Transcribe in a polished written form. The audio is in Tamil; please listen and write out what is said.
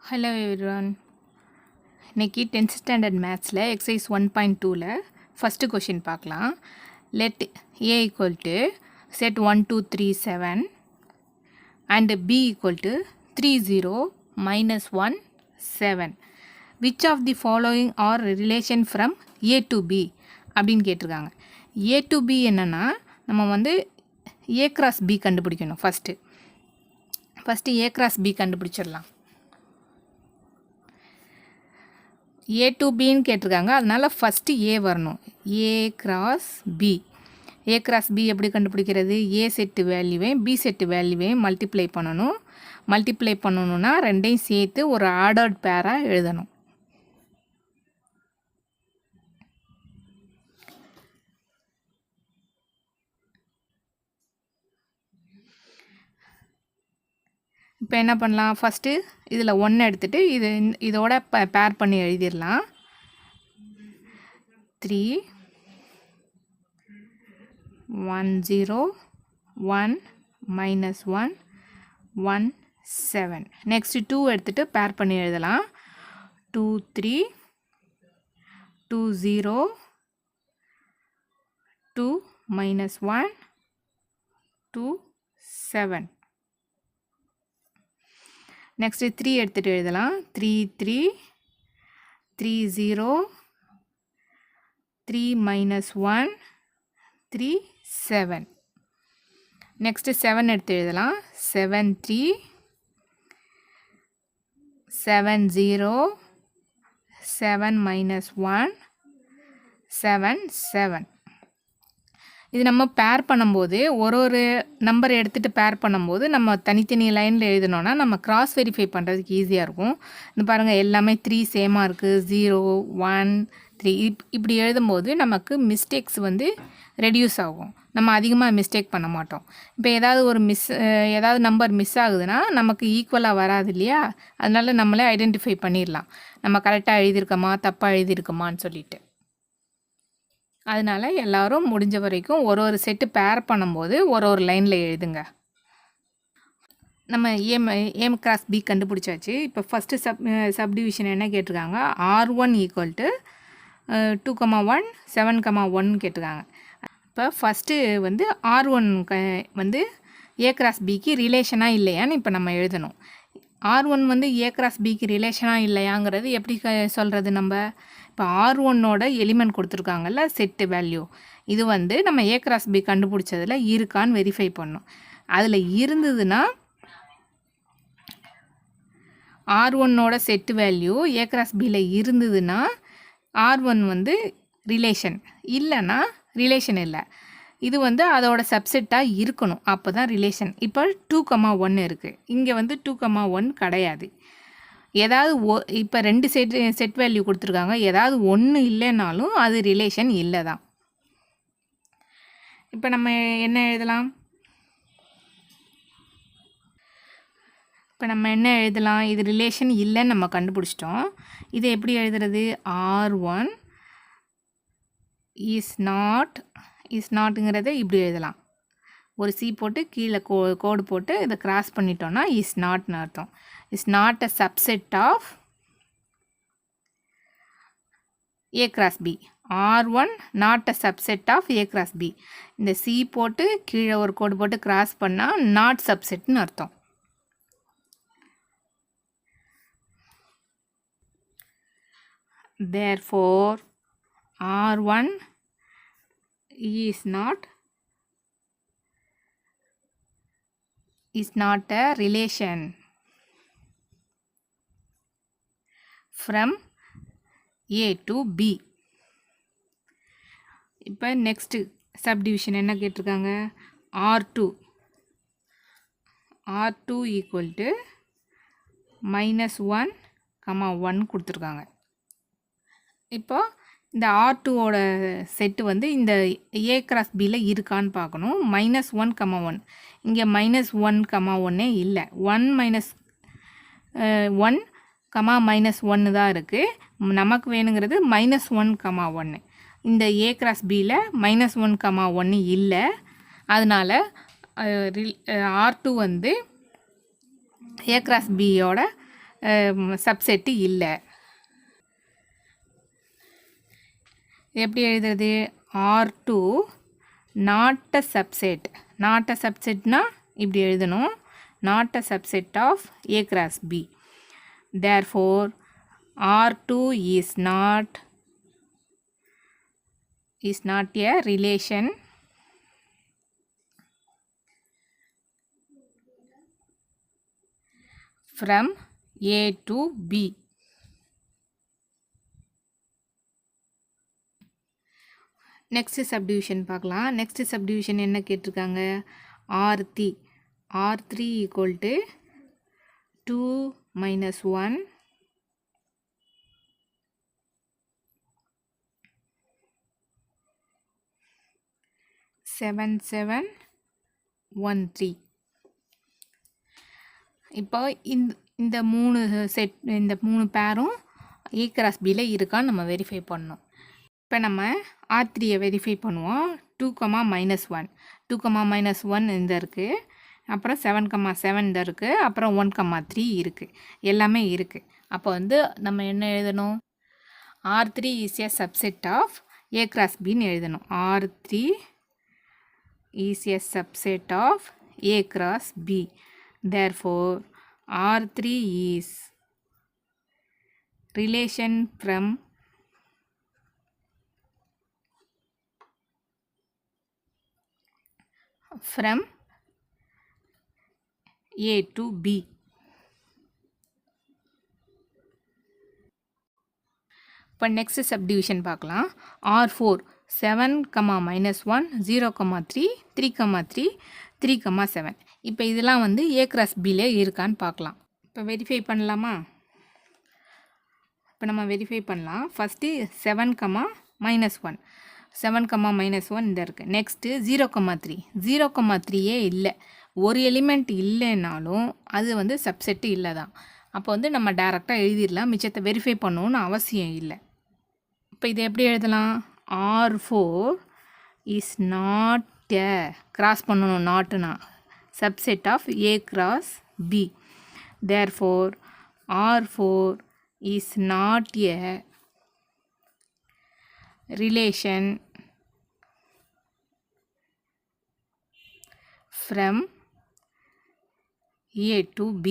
Hello everyone. இன்னைக்கு 10th ஸ்டாண்டர்ட் மேத்ஸில் எக்ஸசைஸ் 1.2ல் ஃபஸ்ட்டு கொஷின் பார்க்கலாம். Let A equal to set 1 2 3 7 and B equal to 3 0 -1 7. Which of the following are relation from A to B அப்படின்னு கேட்டிருக்காங்க. ஏ டு பி என்னென்னா நம்ம வந்து ஏ கிராஸ் பி கண்டுபிடிக்கணும். ஃபஸ்ட்டு ஏ கிராஸ் பி கண்டுபிடிச்சிடலாம். ஏ டு பின்னு கேட்டிருக்காங்க, அதனால் ஃபஸ்ட்டு ஏ வரணும். A cross B. A cross B எப்படி கண்டுபிடிக்கிறது? ஏ செட்டு வேல்யூவையும் பி செட்டு வேல்யூவையும் மல்டிப்ளை பண்ணணும். மல்டிப்ளை பண்ணணுன்னா ரெண்டையும் சேர்த்து ஒரு ஆர்டர்ட் பேராக எழுதணும். இப்போ என்ன பண்ணலாம்? ஃபஸ்ட்டு இதில் 1 எடுத்துகிட்டு இதோட பேர் பண்ணி எழுதிடலாம். 3 1 0 1 -1 1 7. நெக்ஸ்ட்டு 2 எடுத்துகிட்டு பேர் பண்ணி எழுதலாம். 2 3 2 0 2 -1 2 7. நெக்ஸ்ட்டு 3 எடுத்துகிட்டு எழுதலாம். 3 3 3 0 3 -1 3 7. நெக்ஸ்ட்டு 7 எடுத்து எழுதலாம். 7 3 7 0 7 -1 7 7. இது நம்ம பேர் பண்ணும்போது ஒரு நம்பர் எடுத்துகிட்டு பேர் பண்ணும்போது நம்ம தனித்தனி லைனில் எழுதினோன்னா நம்ம கிராஸ் வெரிஃபை பண்ணுறதுக்கு ஈஸியாக இருக்கும். இந்த பாருங்கள், எல்லாமே 3 சேமாக இருக்குது. 0 1 3 இப்படி எழுதும்போது நமக்கு மிஸ்டேக்ஸ் வந்து ரெடியூஸ் ஆகும். நம்ம அதிகமாக மிஸ்டேக் பண்ண மாட்டோம். இப்போ ஏதாவது நம்பர் மிஸ் ஆகுதுன்னா நமக்கு ஈக்குவலாக வராது இல்லையா? அதனால நம்மளே ஐடென்டிஃபை பண்ணிடலாம், நம்ம கரெக்டாக எழுதியிருக்கோமா தப்பாக எழுதியிருக்கோமான்னு சொல்லிட்டு. அதனால் எல்லோரும் முடிஞ்ச வரைக்கும் ஒரு செட்டு பேர் பண்ணும்போது ஒரு லைனில் எழுதுங்க. நம்ம ஏம் கிராஸ் பி கண்டுபிடிச்சாச்சு. இப்போ ஃபஸ்ட்டு சப்டிவிஷன் என்ன கேட்டிருக்காங்க? R1 ஈக்குவல் டு 2,1 7,1 கேட்டிருக்காங்க. இப்போ ஃபஸ்ட்டு வந்து R1 வந்து ஏ கிராஸ் பிக்கு ரிலேஷனாக இல்லையான்னு இப்போ நம்ம எழுதணும். R1 வந்து ஏ கிராஸ் பிக்கு ரிலேஷனாக இல்லையாங்கிறது எப்படி சொல்கிறது? நம்ம இப்போ R1ஓட எலிமெண்ட் கொடுத்துருக்காங்கல்ல, செட்டு வேல்யூ, இது வந்து நம்ம ஏ கிராஸ் பி கண்டுபிடிச்சதில் இருக்கான்னு வெரிஃபை பண்ணணும். அதில் இருந்ததுன்னா R1ஓட செட்டு வேல்யூ ஏ கிராஸ் பியில் இருந்ததுன்னா R1 வந்து ரிலேஷன், இல்லைன்னா ரிலேஷன் இல்லை. இது வந்து அதோட சப்செட்டாக இருக்கணும், அப்போ தான் ரிலேஷன். இப்போ 2,1 இருக்குது, இங்கே வந்து 2,1 கிடையாது. ஏதாவது இப்போ 2 செட் வேல்யூ கொடுத்துருக்காங்க, ஏதாவது ஒன்று இல்லைனாலும் அது ரிலேஷன் இல்லை தான். இப்போ நம்ம என்ன எழுதலாம்? இது ரிலேஷன் இல்லைன்னு நம்ம கண்டுபிடிச்சிட்டோம். இதை எப்படி எழுதுறது? R1 இஸ் நாட்டுங்கிறத இப்படி எழுதலாம். ஒரு சி போட்டு கீழே கோடு போட்டு இதை கிராஸ் பண்ணிட்டோன்னா இஸ் நாட்னு அர்த்தம். Is not a subset of A cross B. R1 not a subset of A cross B. இந்த சி போட்டு கீழே ஒரு கோடு போட்டு கிராஸ் பண்ணால் நாட் சப்செட்னு அர்த்தம். Therefore R1 is not a relation from A to B. இப்போ நெக்ஸ்ட்டு சப்டிவிஷன் என்ன கேட்டிருக்காங்க? R2 ஈக்குவல் டு -1, 1 கொடுத்துருக்காங்க. இப்போ இந்த R2ஓட செட்டு வந்து இந்த ஏ கிராஸ் பியில் இருக்கான்னு பார்க்கணும். -1, 1 இங்கே -1, 1 இல்லை. 1 -1 தான் இருக்குது. நமக்கு வேணுங்கிறது -1, 1. இந்த ஏ கிராஸ் பியில் -1, 1 இல்லை. அதனால் R2 வந்து ஏ கிராஸ் பியோட சப்செட்டு இல்லை. எப்படி எழுதுறது? R2 not a subset. Not a சப்செட்னா இப்படி எழுதணும். Not a subset of A cross B. Therefore R2 is not a relation from A to B. Next subdivision பார்க்கலாம். நெக்ஸ்ட் சப்டிவிஷன் என்ன கேட்டிருக்காங்க? R3 equal to 2 minus 1 7 7 1 3. இப்போ இந்த மூணு பேரும் A cross Bல இருக்கான்னு நம்ம வெரிஃபை பண்ணோம். இப்போ நம்ம R3யை வெரிஃபை பண்ணுவோம். 2, -1 2, -1 இந்த இருக்குது. அப்புறம் 7, 7 இந்த இருக்குது. அப்புறம் 1, 3 இருக்குது. எல்லாமே இருக்குது. அப்போ வந்து நம்ம என்ன எழுதணும்? R3 is a subset of A cross Bன்னு எழுதணும். R3 is a subset of A cross B. Therefore R3 is relation from A to B. இப்போ நெக்ஸ்ட் சப்டிவிஷன் பார்க்கலாம். R4 7, -1 0, 3 3, 3 3, 7. இப்போ இதெல்லாம் வந்து A cross Bல இருக்கான்னு பார்க்கலாம். இப்போ வெரிஃபை பண்ணலாமா? இப்போ நம்ம வெரிஃபை பண்ணலாம். ஃபஸ்ட்டு 7, -1 7, -1 இந்த இருக்குது. நெக்ஸ்ட்டு 0, 3 0, 3 இல்லை. ஒரு எலிமெண்ட் இல்லைனாலும் அது வந்து சப்செட்டு இல்லை தான். அப்போ வந்து நம்ம டேரெக்டாக எழுதிடலாம். மிச்சத்தை வெரிஃபை பண்ணணும்னு அவசியம் இல்லை. இப்போ இதை எப்படி எழுதலாம்? R4 is not a cross பண்ணணும். நாட்டுனா subset of A cross B. Therefore R4 is not a relation from A to B.